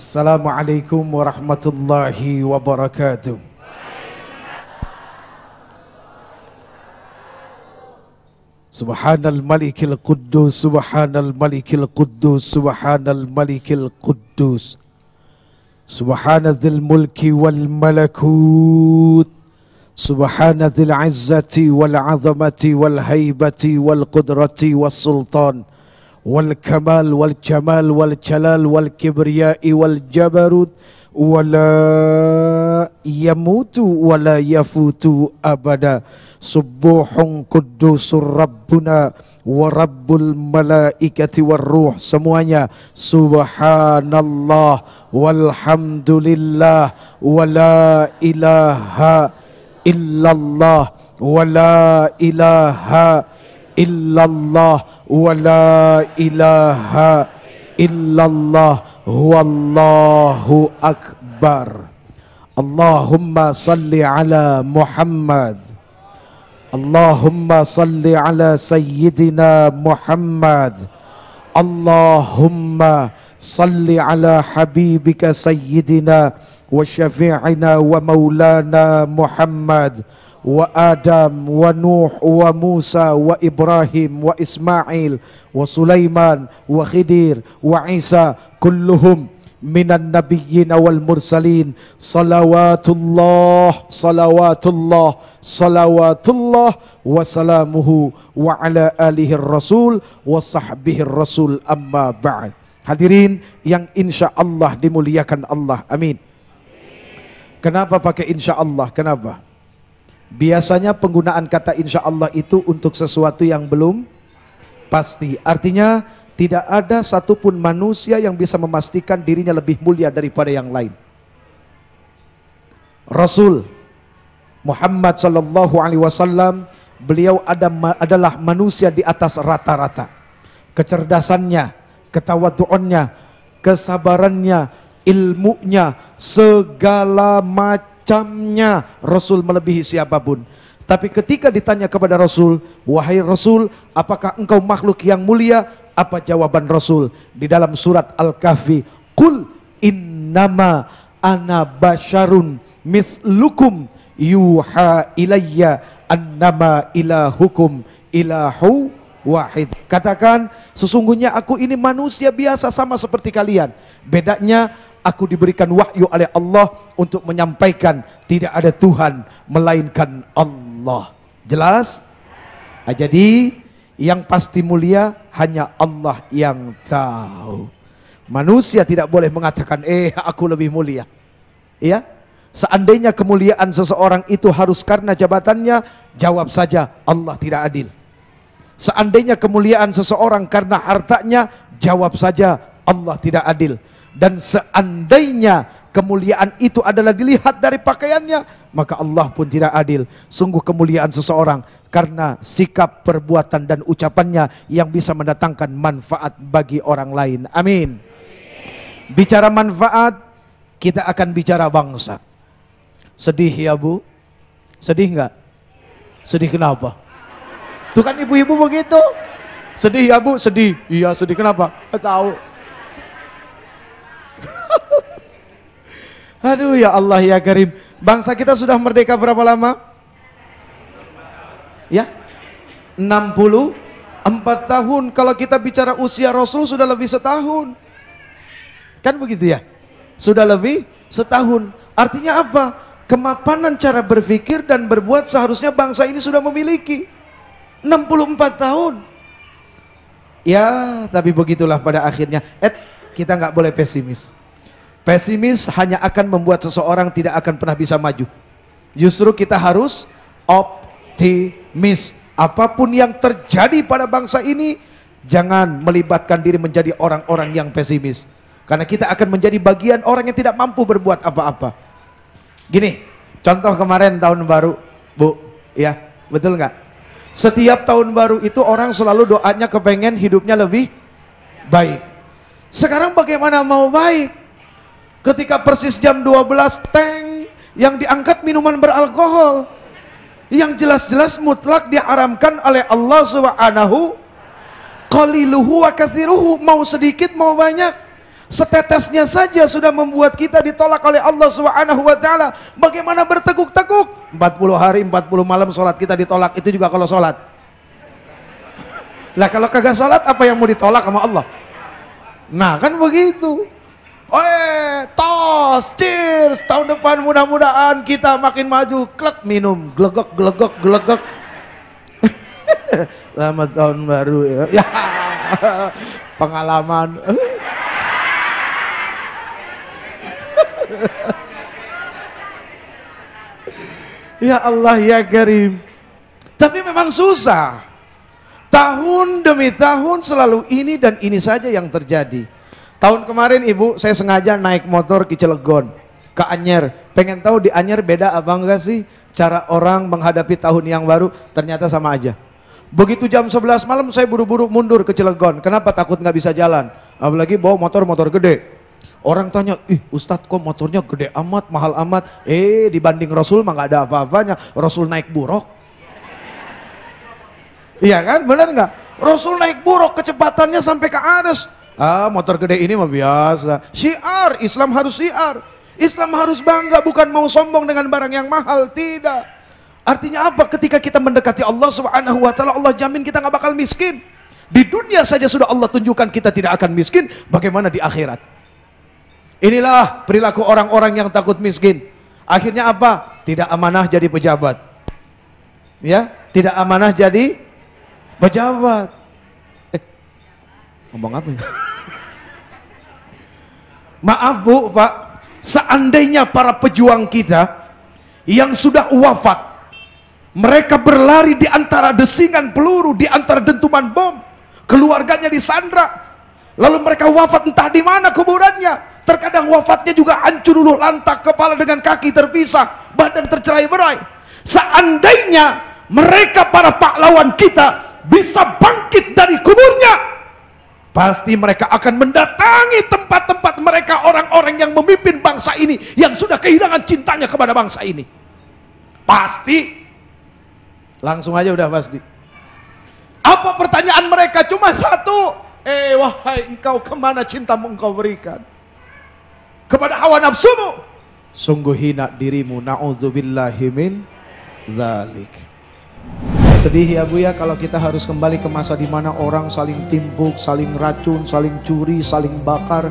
Assalamualaikum warahmatullahi wabarakatuh. Subhanal malikil quddus, subhanal malikil quddus, subhanal malikil quddus, subhanadzil mulki wal malakut, subhanadzil izzati wal azamati wal haibati wal qudrati was sultan wal kamal wal jamal wal jalal wal kibriyai wal jabarut wala yamutu wala yafutu abada. Subuhun kudusur rabbuna wa rabbul malaikati war ruh. Semuanya subhanallah walhamdulillah wala ilaha illallah wala ilaha illallah wala ilaha illallah wallahu akbar. Allahumma salli ala Muhammad, Allahumma salli ala Sayyidina Muhammad, Allahumma salli ala Habibika Sayyidina wa Syafi'ina wa Maulana Muhammad wa Adam wa Nuh wa Musa wa Ibrahim wa Ismail wa Sulaiman wa Khidir wa Isa kulluhum minan nabiyyin wal mursalin. Salawatullah salawatullah salawatullah wa salamuhu wa ala alihi rasul wa sahbihi rasul, amma ba'd. Hadirin yang insya Allah dimuliakan Allah, amin. Kenapa pakai insya Allah? Kenapa? Biasanya penggunaan kata insya Allah itu untuk sesuatu yang belum pasti. Artinya tidak ada satupun manusia yang bisa memastikan dirinya lebih mulia daripada yang lain. Rasul Muhammad sallallahu alaihi wasallam, beliau adalah manusia di atas rata-rata. Kecerdasannya, ketawaduannya, kesabarannya, ilmunya, segala macamnya Rasul melebihi siapapun. Tapi ketika ditanya kepada Rasul, wahai Rasul, apakah engkau makhluk yang mulia? Apa jawaban Rasul di dalam surat Al-Kahfi? Qul innama ana basyarun mithlukum yuha ilayya annama ilahukum ilahu wahid. Katakan, sesungguhnya aku ini manusia biasa sama seperti kalian. Bedanya aku diberikan wahyu oleh Allah untuk menyampaikan tidak ada Tuhan melainkan Allah. Jelas? Jadi yang pasti mulia hanya Allah yang tahu. Manusia tidak boleh mengatakan aku lebih mulia. Ya? Seandainya kemuliaan seseorang itu harus karena jabatannya, jawab saja Allah tidak adil. Seandainya kemuliaan seseorang karena hartanya, jawab saja Allah tidak adil. Dan seandainya kemuliaan itu adalah dilihat dari pakaiannya, maka Allah pun tidak adil. Sungguh kemuliaan seseorang karena sikap, perbuatan dan ucapannya yang bisa mendatangkan manfaat bagi orang lain. Amin. Bicara manfaat, kita akan bicara bangsa. Sedih ya Bu? Sedih enggak? Sedih kenapa? Tuh kan ibu-ibu begitu. Sedih ya Bu? Sedih. Iya sedih, kenapa? Tahu. Aduh ya Allah ya Karim. Bangsa kita sudah merdeka berapa lama? Ya, 64 tahun. Kalau kita bicara usia Rasul sudah lebih setahun. Kan begitu ya? Sudah lebih setahun. Artinya apa? Kemapanan cara berpikir dan berbuat seharusnya bangsa ini sudah memiliki. 64 tahun. Ya, tapi begitulah pada akhirnya. Kita nggak boleh pesimis. Pesimis hanya akan membuat seseorang tidak akan pernah bisa maju. Justru kita harus optimis. Apapun yang terjadi pada bangsa ini, jangan melibatkan diri menjadi orang-orang yang pesimis. Karena kita akan menjadi bagian orang yang tidak mampu berbuat apa-apa. Gini, contoh kemarin tahun baru, Bu, ya, betul nggak? Setiap tahun baru itu orang selalu doanya kepengen hidupnya lebih baik. Sekarang bagaimana mau baik? Ketika persis jam 12, teng, yang diangkat minuman beralkohol. Yang jelas-jelas mutlak diharamkan oleh Allah Subhanahu. Qaliluhu wa katsiruhu, mau sedikit mau banyak. Setetesnya saja sudah membuat kita ditolak oleh Allah Subhanahu wa taala. Bagaimana berteguk-teguk? 40 hari 40 malam sholat kita ditolak, itu juga kalau sholat. Lah kalau kagak sholat apa yang mau ditolak sama Allah? Nah kan begitu. Tos, cheers, tahun depan mudah-mudahan kita makin maju. Klek, minum, glegek, glegek, glegek. Selamat tahun baru ya. Ya, pengalaman. Ya Allah ya Karim. Tapi memang susah. Tahun demi tahun selalu ini dan ini saja yang terjadi. Tahun kemarin ibu saya sengaja naik motor ke Cilegon, ke Anyer. Pengen tahu di Anyer beda apa enggak sih cara orang menghadapi tahun yang baru? Ternyata sama aja. Begitu jam 11 malam saya buru-buru mundur ke Cilegon. Kenapa? Takut nggak bisa jalan. Apalagi bawa motor gede. Orang tanya, ih Ustadz kok motornya gede amat, mahal amat. Dibanding Rasul mah nggak ada apa-apanya. Rasul naik buruk. Iya kan, benar nggak? Rasul naik buruk, kecepatannya sampai ke atas. Motor gede ini mah biasa. Syiar, Islam harus syiar. Islam harus bangga, bukan mau sombong dengan barang yang mahal, tidak. Artinya apa? Ketika kita mendekati Allah Subhanahu wa taala, Allah jamin kita nggak bakal miskin. Di dunia saja sudah Allah tunjukkan kita tidak akan miskin, bagaimana di akhirat? Inilah perilaku orang-orang yang takut miskin. Akhirnya apa? Tidak amanah jadi pejabat. Ya, tidak amanah jadi pejabat. Ngomong apa ya? Maaf Bu, Pak, seandainya para pejuang kita yang sudah wafat, mereka berlari di antara desingan peluru, di antara dentuman bom, keluarganya disandra, lalu mereka wafat entah di mana kuburannya. Terkadang wafatnya juga hancur luluh lantak, kepala dengan kaki terpisah, badan tercerai-berai. Seandainya mereka para pahlawan kita bisa bangkit dari kuburnya, pasti mereka akan mendatangi tempat-tempat mereka, orang-orang yang memimpin bangsa ini, yang sudah kehilangan cintanya kepada bangsa ini. Pasti. Langsung aja udah pasti. Apa pertanyaan mereka? Cuma satu. Wahai engkau, kemana cintamu engkau berikan? Kepada hawa nafsumu. Sungguh hina dirimu, na'udzubillahi min dzalik. Sedih ya Bu ya kalau kita harus kembali ke masa di mana orang saling timpuk, saling racun, saling curi, saling bakar.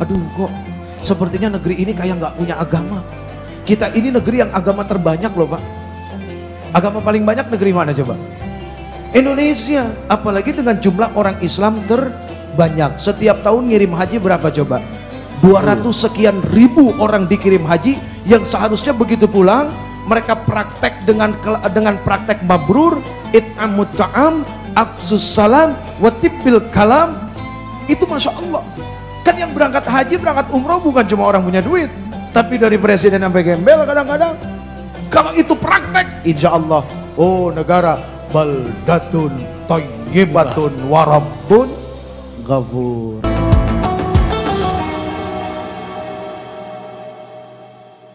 Aduh kok sepertinya negeri ini kayak nggak punya agama. Kita ini negeri yang agama terbanyak loh Pak. Agama paling banyak negeri mana coba? Indonesia. Apalagi dengan jumlah orang Islam terbanyak. Setiap tahun ngirim haji berapa coba? 200 sekian ribu orang dikirim haji, yang seharusnya begitu pulang mereka praktek dengan praktek mabrur, it'amut ta'am, afsus salam, watibbil kalam. Itu Masya Allah. Kan yang berangkat haji, berangkat umroh bukan cuma orang punya duit, tapi dari presiden sampai gembel kadang-kadang. Kalau itu praktek, insya Allah, oh negara baldatun thayyibatun warabbun ghafur.